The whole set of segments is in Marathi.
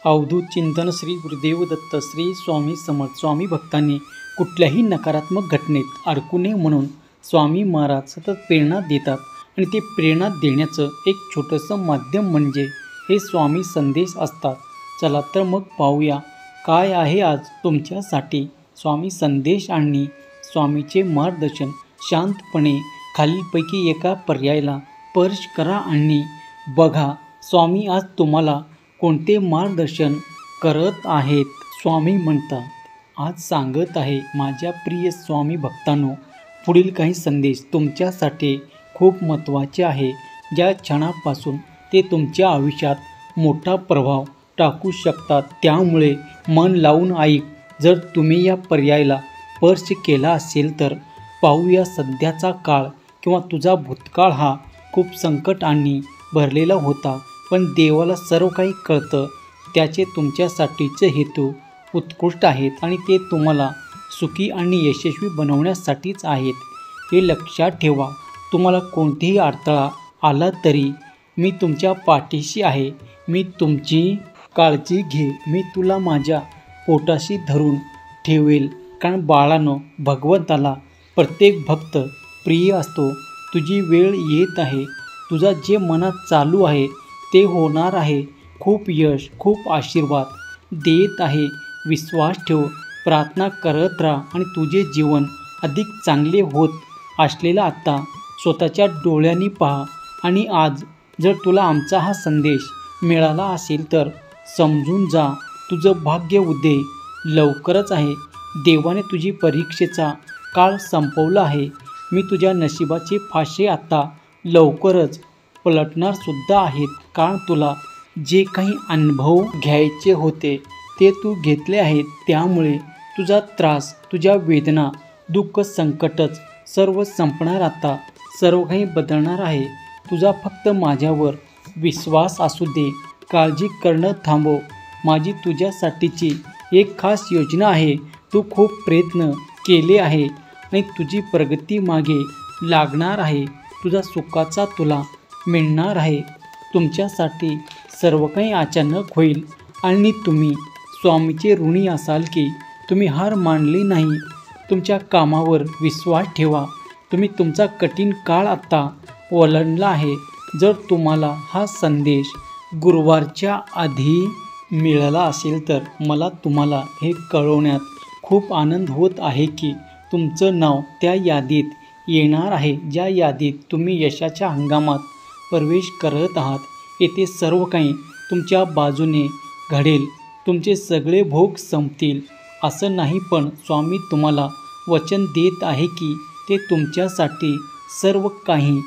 अवधूत चिंतन श्री गुरुदेव दत्त श्री स्वामी समर्थ. स्वामी भक्तांनी कुठल्याही नकारात्मक घटनेत अडकू नये म्हणून स्वामी महाराज सतत प्रेरणा देतात आणि ते प्रेरणा देण्याचं एक छोटंसं माध्यम म्हणजे हे स्वामी संदेश असतात. चला तर मग पाहूया काय आहे आज तुमच्यासाठी स्वामी संदेश आणि स्वामीचे मार्गदर्शन. शांतपणे खालीलपैकी एका पर्यायाला स्पर्श करा आणि बघा स्वामी आज तुम्हाला कोणते मार्गदर्शन करत आहेत. स्वामी म्हणतात, आज सांगत आहे, माझ्या प्रिय स्वामी भक्तांनो, पुढील काही संदेश तुमच्यासाठी खूप महत्त्वाचे आहे. ज्या क्षणापासून ते तुमच्या आयुष्यात मोठा प्रभाव टाकू शकतात. त्यामुळे मन लावून ऐक. जर तुम्ही या पर्यायाला स्पर्श केला असेल तर पाहूया. सध्याचा काळ किंवा तुझा भूतकाळ हा खूप संकट आणि भरलेला होता, पण देवाला सर्व काही कळतं. त्याचे तुमच्यासाठीचे हेतू उत्कृष्ट आहेत आणि ते तुम्हाला सुखी आणि यशस्वी बनवण्यासाठीच आहेत. हे लक्षात ठेवा. तुम्हाला कोणतेही अडथळा आला तरी मी तुमच्या पाठीशी आहे. मी तुमची काळजी घे. मी तुला माझ्या पोटाशी धरून ठेवेल. कारण बाळांनो, भगवंताला प्रत्येक भक्त प्रिय असतो. तुझी वेळ येत आहे. तुझा जे मनात चालू आहे ते होणार आहे. खूप यश, खूप आशीर्वाद देत आहे. विश्वास ठेव, प्रार्थना करत राहा आणि तुझे जीवन अधिक चांगले होत असलेलं आत्ता स्वतःच्या डोळ्यांनी पहा. आणि आज जर तुला आमचा हा संदेश मिळाला असेल तर समजून जा, तुझं भाग्य उदय लवकरच आहे. देवाने तुझी परीक्षेचा काळ संपवला आहे. मी तुझ्या नशिबाचे फासे आता लवकरच पलटणारसुद्धा आहेत. कारण तुला जे काही अनुभव घ्यायचे होते ते तू घेतले आहेत. त्यामुळे तुझा त्रास, तुझ्या वेदना, दुःख, संकटच सर्व संपणार. आता सर्व काही बदलणार आहे. तुझा फक्त माझ्यावर विश्वास असू दे. काळजी करणं थांबव. माझी तुझ्यासाठीची एक खास योजना आहे. तू खूप प्रयत्न केले आहे आणि तुझी प्रगती मागे लागणार आहे. तुझा सुखाचा तुला मिळणार आहे. तुमच्यासाठी सर्व काही अचानक होईल आणि तुम्ही स्वामीचे ऋणी असाल की तुम्ही हार मानली नाही. तुमच्या कामावर विश्वास ठेवा. तुम्ही तुमचा कठीण काळ आत्ता ओलांडला आहे. जर तुम्हाला हा संदेश गुरुवारच्या आधी मिळाला असेल तर मला तुम्हाला हे कळवण्यात खूप आनंद होत आहे की तुमचं नाव त्या यादीत येणार आहे, ज्या यादीत तुम्ही यशाच्या हंगामात प्रवेश करत आहात. येथे सर्व काही तुमच्या बाजूने घडेल. तुमचे सगळे भोग संपतील असं नाही, पण स्वामी तुम्हाला वचन देत आहे की ते तुमच्यासाठी सर्व काही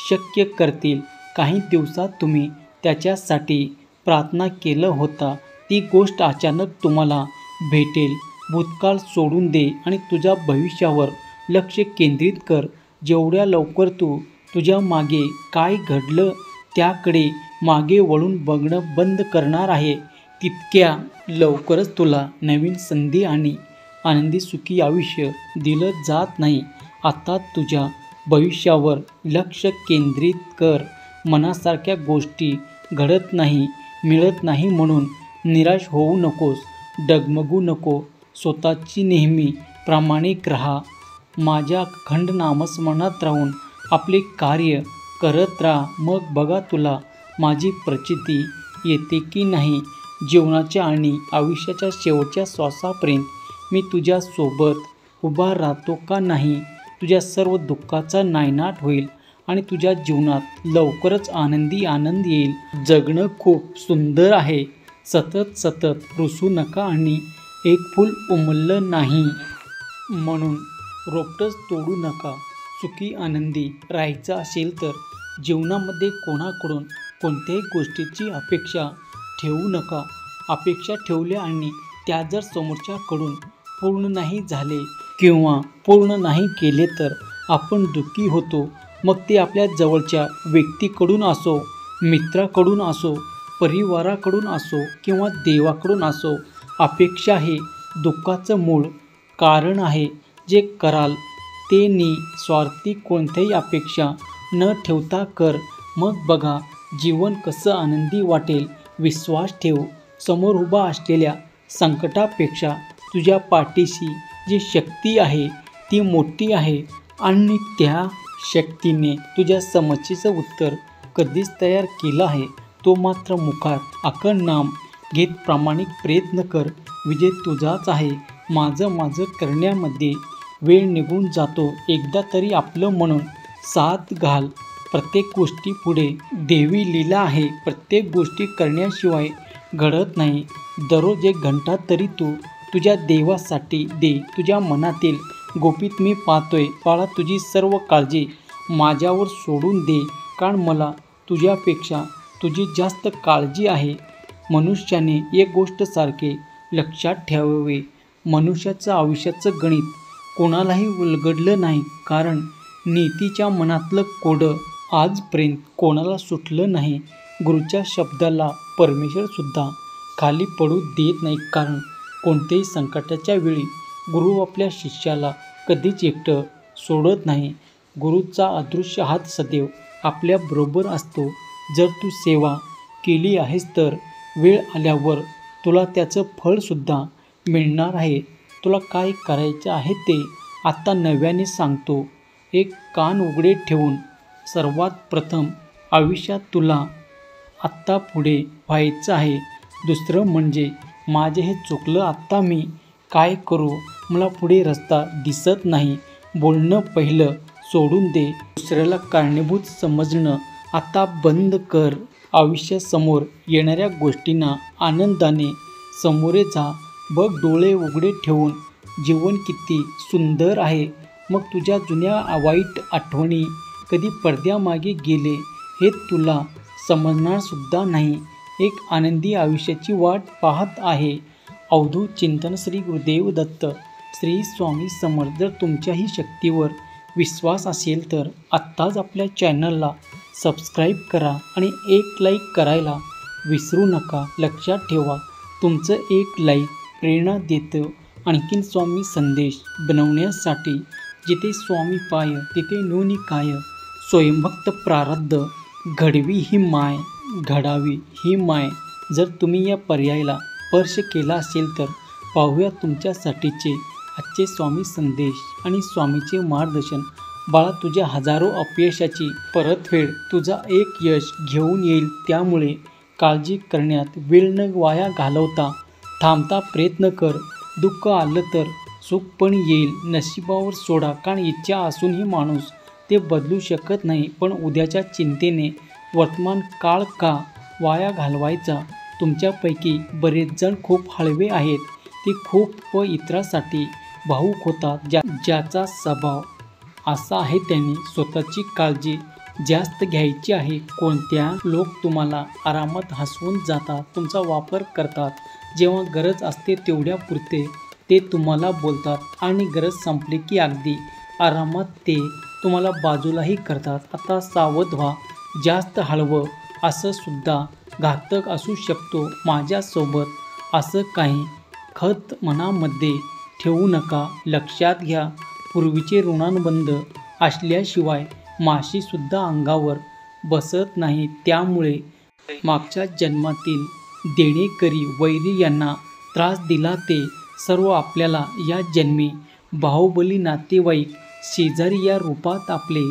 शक्य करतील. काही दिवसात तुम्ही त्याच्यासाठी प्रार्थना केलं होता ती गोष्ट अचानक तुम्हाला भेटेल. भूतकाळ सोडून दे आणि तुझ्या भविष्यावर लक्ष केंद्रित कर. जेवढ्या लवकर तू तुझ्या मागे काय घडलं त्याकडे मागे वळून बघणं बंद करणार आहे, तितक्या लवकरच तुला नवीन संधी आणि आनंदी सुखी आयुष्य दिलं जात नाही. आता तुझ्या भविष्यावर लक्ष केंद्रित कर. मनासारख्या गोष्टी घडत नाही, मिळत नाही म्हणून निराश होऊ नकोस, डगमगू नको. स्वतःची नेहमी प्रामाणिक राहा. माझ्या अखंड नामस्मरणात राहून आपले कार्य करत राहा. मग बघा तुला माझी प्रचिती येते की नाही. जीवनाच्या आणि आयुष्याच्या शेवटच्या श्वासापर्यंत मी तुझ्यासोबत उभा राहतो का नाही. तुझ्या सर्व दुःखाचा नायनाट होईल आणि तुझ्या जीवनात लवकरच आनंदी आनंद येईल. जगणं खूप सुंदर आहे. सतत सतत रुसू नका आणि एक फूल उमललं नाही म्हणून रोपटंच तोडू नका. सुखी आनंदी राहायचं असेल तर जीवनामध्ये कोणाकडून कोणत्याही गोष्टीची अपेक्षा ठेवू नका. अपेक्षा ठेवल्या आणि त्या जर समोरच्याकडून पूर्ण नाही झाले किंवा पूर्ण नाही केले तर आपण दुःखी होतो. मग ते आपल्या जवळच्या व्यक्तीकडून असो, मित्राकडून असो, परिवाराकडून असो किंवा देवाकडून असो. अपेक्षा हे दुःखाचं मूळ कारण आहे. जे कराल ते निस्वार्थी कोणत्याही अपेक्षा न ठेवता कर. मग बघा जीवन कसं आनंदी वाटेल. विश्वास ठेव, समोर उभा असलेल्या संकटापेक्षा तुझ्या पाठीशी जी शक्ती आहे ती मोठी आहे आणि त्या शक्तीने तुझ्या समस्येचं उत्तर कधीच तयार केलं आहे. तो मात्र मुखात अखंड नाम घेत प्रामाणिक प्रयत्न कर. विजय तुझाच आहे. माझं करण्यामध्ये वेळ निघून जातो. एकदा तरी आपलं म्हणून साथ घाल. प्रत्येक गोष्टी पुढे देवी लीला आहे. प्रत्येक गोष्टी करण्याशिवाय घडत नाही. दररोज 1 घंटा तरी तू तुझ्या देवासाठी दे. तुझ्या मनातील गोपीत मी पाहतोय. बाळा, तुझी सर्व काळजी माझ्यावर सोडून दे, कारण मला तुझ्यापेक्षा तुझी जास्त काळजी आहे. मनुष्याने एक गोष्ट सारखे लक्षात ठेवावे. मनुष्याचं आयुष्याचं गणित कोणालाही उलगडलं नाही, कारण नीतीच्या मनातलं कोडं आजपर्यंत कोणाला सुटलं नाही. गुरुच्या शब्दाला परमेश्वरसुद्धा खाली पडू देत नाही, कारण कोणत्याही संकटाच्या वेळी गुरु आपल्या शिष्याला कधीच एकटं सोडत नाही. गुरुचा अदृश्य हात सदैव आपल्याबरोबर असतो. जर तू सेवा केली आहेस तर वेळ आल्यावर तुला त्याचं फळसुद्धा मिळणार आहे. तुला काय करायचं आहे ते आत्ता नव्याने सांगतो. एक कान उघडे ठेवून सर्वात प्रथम आयुष्यात तुला आत्ता पुढे व्हायचं आहे. दुसरं म्हणजे माझे हे चुकलं, आत्ता मी काय करू? मला पुढे रस्ता दिसत नाही. बोलणं पहिलं सोडून दे. दुसऱ्याला कारणीभूत समजणं आता बंद कर. आयुष्यासमोर येणाऱ्या गोष्टींना आनंदाने सामोरे जा. बघ, डोळे उघडे ठेवून जीवन किती सुंदर आहे. मग तुझ्या जुन्या वाईट आठवणी कधी पडद्यामागे गेले हे तुला समजणारसुद्धा नाही. एक आनंदी आयुष्याची वाट पाहत आहे. अवधूत चिंतन श्री गुरुदेव दत्त श्री स्वामी समर्थ. जर तुमच्याही शक्तीवर विश्वास असेल तर आत्ताच आपल्या चॅनलला सबस्क्राईब करा आणि एक लाईक करायला विसरू नका. लक्षात ठेवा, तुमचं एक लाईक प्रेरणा देतं आणखीन स्वामी संदेश बनवण्यासाठी. जिथे स्वामी पाय तिथे नोनी काय. स्वयंभक्त प्रारब्ध घडवी ही माय, घडावी ही माय. जर तुम्ही या पर्यायाला स्पर्श केला असेल तर पाहूया तुमच्यासाठीचे आजचे स्वामी संदेश आणि स्वामीचे मार्गदर्शन. बाळा, तुझ्या हजारो अपयशाची परतफेड तुझा एक यश घेऊन येईल. त्यामुळे काळजी करण्यात वेळ न वाया घालवता थांबता प्रयत्न कर. दुःख आलं तर सुख पण येईल. नशिबावर सोडा, कारण इच्छा असूनही माणूस ते बदलू शकत नाही. पण उद्याच्या चिंतेने वर्तमान काळ का वाया घालवायचा? तुमच्यापैकी बरेच जण खूप हळवे आहेत. ते खूप व इतरांसाठी भावूक होतात. ज्याचा स्वभाव असा आहे त्यांनी स्वतःची काळजी जास्त घ्यायची आहे. कोणत्या लोक तुम्हाला आरामात हसवून जातात, तुमचा वापर करतात. जेव्हा गरज असते तेवढ्या पुरते ते तुम्हाला बोलतात आणि गरज संपली की अगदी आरामात ते तुम्हाला बाजूलाही करतात. आता सावध व्हा. जास्त हळवं असं सुद्धा घातक असू शकतो. माझ्यासोबत असं काही खत मनामध्ये ठेवू नका. लक्षात घ्या, पूर्वीचे ऋणानुबंध असल्याशिवाय माशीसुद्धा अंगावर बसत नाही. त्यामुळे मागच्या जन्मातील देणेकरी वैरी यांना त्रास दिला ते सर्व आपल्याला या जन्मी बाहुबली नातेवाईक शेजारी या रूपात आपले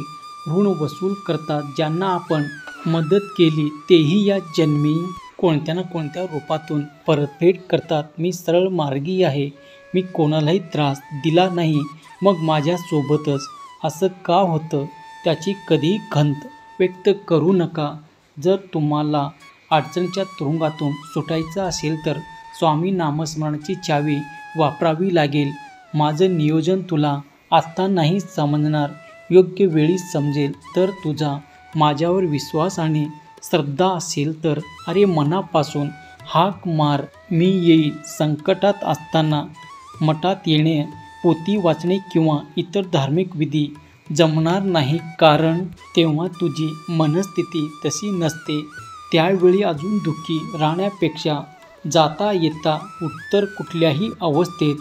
ऋण वसूल करतात. ज्यांना आपण मदत केली तेही या जन्मी कोणत्या ना कोणत्या रूपातून परतफेड करतात. मी सरळ मार्गी आहे. मी कोणालाही त्रास दिला नाही. मग माझ्यासोबतच असं का होतं त्याची कधीही खंत व्यक्त करू नका. जर तुम्हाला अडचणीच्या तुरुंगातून सुटायचं असेल तर स्वामी नामस्मरणाची चावी वापरावी लागेल. माझं नियोजन तुला आत्ता नाही समजणार, योग्य वेळी समजेल. तर तुझा माझ्यावर विश्वास आणि श्रद्धा असेल तर अरे मनापासून हाक मार, मी येईल. संकटात असताना मठात येणे, पोथी वाचणे किंवा इतर धार्मिक विधी जमणार नाही, कारण तेव्हा तुझी मनस्थिती तशी नसते. त्यावेळी अजून दुःखी राहण्यापेक्षा जाता येता उत्तर कुठल्याही अवस्थेत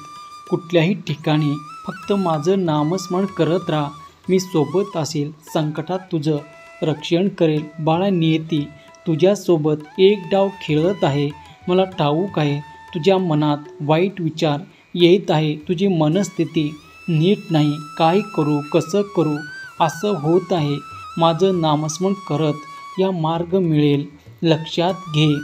कुठल्याही ठिकाणी फक्त माझं नामस्मरण करत राहा. मी सोबत असेल. संकटात तुझं रक्षण करेल. बाळा, नियती तुझ्यासोबत एक डाव खेळत आहे. मला ठाऊक आहे तुझ्या मनात वाईट विचार येत आहे. तुझी मनस्थिती नीट नाही. काय करू, कसं करू असं होत आहे. माझं नामस्मरण करत या मार्ग मिळेल. लक्षात घे,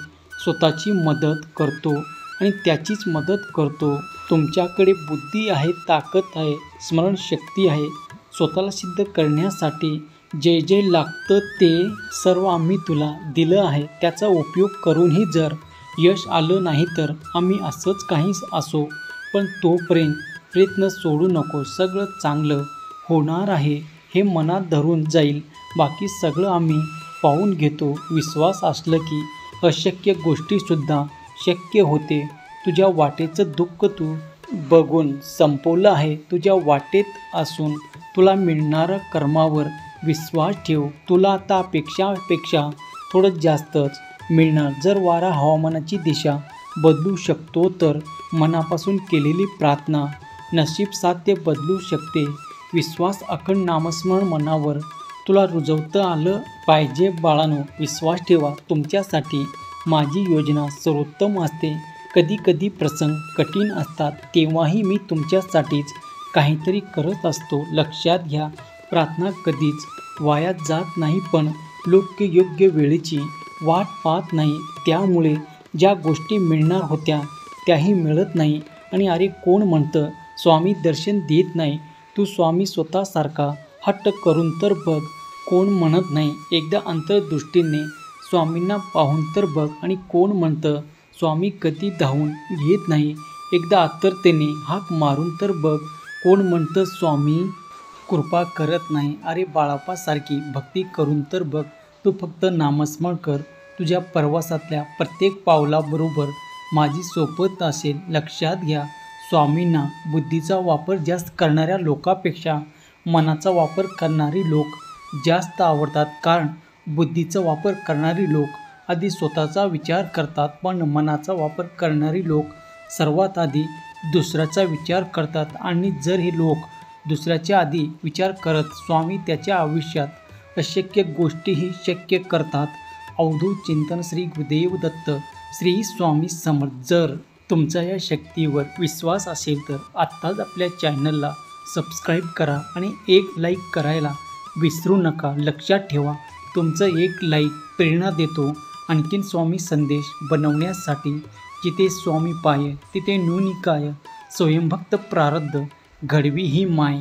स्वतःची मदत करतो आणि त्याचीच मदत करतो. तुमच्याकडे बुद्धी आहे, ताकद आहे, स्मरणशक्ती आहे. स्वतःला सिद्ध करण्यासाठी जे जे लागतं ते सर्व आम्ही तुला दिलं आहे. त्याचा उपयोग करूनही जर यश आलं नाही तर आम्ही असंच काही असो, पण तोपर्यंत प्रयत्न सोडू नको. सगळं चांगलं होणार आहे हे मनात धरून जाईल. बाकी सगळं आम्ही पाहून घेतो. विश्वास असलं की अशक्य गोष्टीसुद्धा शक्य होते. तुझ्या वाटेचं दुःख तू बघून संपवलं आहे. तुझ्या वाटेत असून तुला मिळणाऱ्या कर्मावर विश्वास ठेव. तुला आता अपेक्षापेक्षा थोडं जास्तच मिळणार. जर वारा हवामानाची दिशा बदलू शकतो तर मनापासून केलेली प्रार्थना नशीब साध्य बदलू शकते. विश्वास, अखंड नामस्मरण मनावर तुला रुजवता आलं पाहिजे. बाळांनो, विश्वास ठेवा. तुमच्यासाठी माझी योजना सर्वोत्तम असते. कधी कधी प्रसंग कठीण असतात, तेव्हाही मी तुमच्यासाठीच काहीतरी करत असतो. लक्षात घ्या, प्रार्थना कधीच वाया जात नाही, पण लोक योग्य वेळेची वाट पाहत नाही. त्यामुळे ज्या गोष्टी मिळणार होत्या त्याही मिळत नाही. आणि अरे, कोण म्हणतं स्वामी दर्शन देत नाही? तू स्वामी स्वतःसारखा हट्ट करून तर बघ. कोण म्हणत नाही एकदा अंतर्दृष्टीने स्वामींना पाहून तर बघ. आणि कोण म्हणतं स्वामी कधी धावून येत नाही? एकदा आतुरतेने हाक मारून तर बघ. कोण म्हणतं स्वामी कृपा करत नाही? अरे बाळापासारखी भक्ती करून तर बघ. तू फक्त नामस्मरण कर. तुझ्या प्रवासातल्या प्रत्येक पावलाबरोबर माझी सोबत असेल. लक्षात घ्या, स्वामींना बुद्धीचा वापर जास्त करणाऱ्या लोकांपेक्षा मनाचा वापर करणारी लोक जास्त आवडतात. कारण बुद्धीचा वापर करणारी लोक आधी स्वतःचा विचार करतात, पण मनाचा वापर करणारी लोक सर्वात आधी दुसऱ्याचा विचार करतात. आणि जर हे लोक दुसऱ्याच्या आधी विचार करत, स्वामी त्याच्या आयुष्यात अशक्य गोष्टीही शक्य करतात. अवधूत चिंतन. श्री गुरुदेव दत्त. श्री स्वामी समर्थ. जर तुमचा या शक्तीवर विश्वास असेल तर आत्ताच आपल्या चॅनलला सबस्क्राईब करा आणि एक लाईक करायला विसरू नका. लक्षात ठेवा, तुमचं एक लाईक प्रेरणा देतो आणखीन स्वामी संदेश बनवण्यासाठी. जिथे स्वामी पाय तिथे न्यूनिकाय. स्वयंभक्त प्रारब्ध घडवी ही माय.